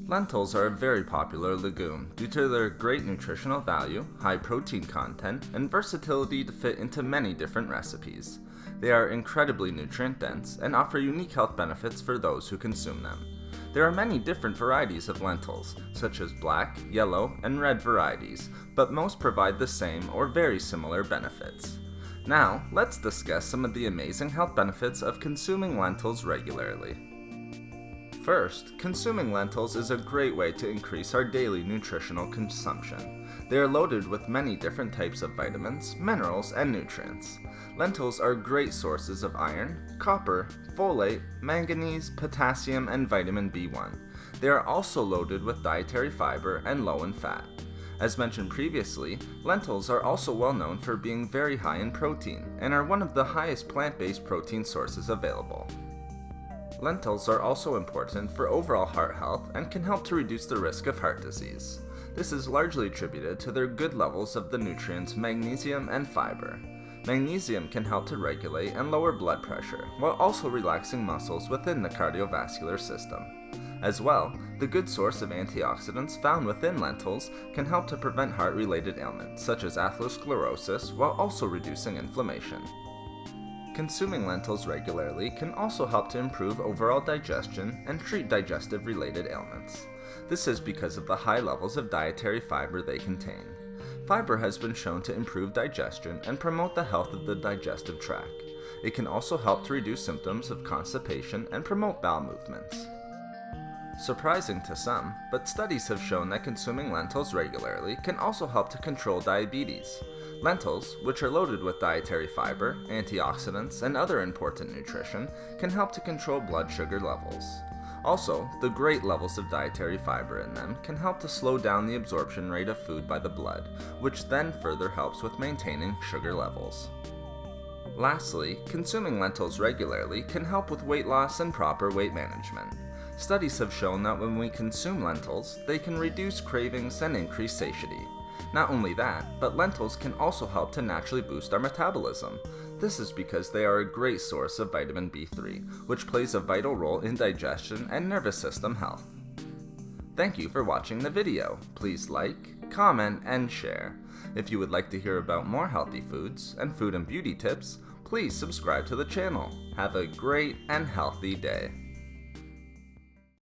Lentils are a very popular legume due to their great nutritional value, high protein content, and versatility to fit into many different recipes. They are incredibly nutrient dense and offer unique health benefits for those who consume them. There are many different varieties of lentils, such as black, yellow, and red varieties, but most provide the same or very similar benefits. Now, let's discuss some of the amazing health benefits of consuming lentils regularly. First, consuming lentils is a great way to increase our daily nutritional consumption. They are loaded with many different types of vitamins, minerals, and nutrients. Lentils are great sources of iron, copper, folate, manganese, potassium, and vitamin B1. They are also loaded with dietary fiber and low in fat. As mentioned previously, lentils are also well known for being very high in protein and are one of the highest plant-based protein sources available. Lentils are also important for overall heart health and can help to reduce the risk of heart disease. This is largely attributed to their good levels of the nutrients magnesium and fiber. Magnesium can help to regulate and lower blood pressure, while also relaxing muscles within the cardiovascular system. As well, the good source of antioxidants found within lentils can help to prevent heart-related ailments such as atherosclerosis, while also reducing inflammation. Consuming lentils regularly can also help to improve overall digestion and treat digestive-related ailments. This is because of the high levels of dietary fiber they contain. Fiber has been shown to improve digestion and promote the health of the digestive tract. It can also help to reduce symptoms of constipation and promote bowel movements. Surprising to some, but studies have shown that consuming lentils regularly can also help to control diabetes. Lentils, which are loaded with dietary fiber, antioxidants, and other important nutrition, can help to control blood sugar levels. Also, the great levels of dietary fiber in them can help to slow down the absorption rate of food by the blood, which then further helps with maintaining sugar levels. Lastly, consuming lentils regularly can help with weight loss and proper weight management. Studies have shown that when we consume lentils, they can reduce cravings and increase satiety. Not only that, but lentils can also help to naturally boost our metabolism. This is because they are a great source of vitamin B3, which plays a vital role in digestion and nervous system health. Thank you for watching the video. Please like, comment, and share. If you would like to hear about more healthy foods and food and beauty tips, please subscribe to the channel. Have a great and healthy day.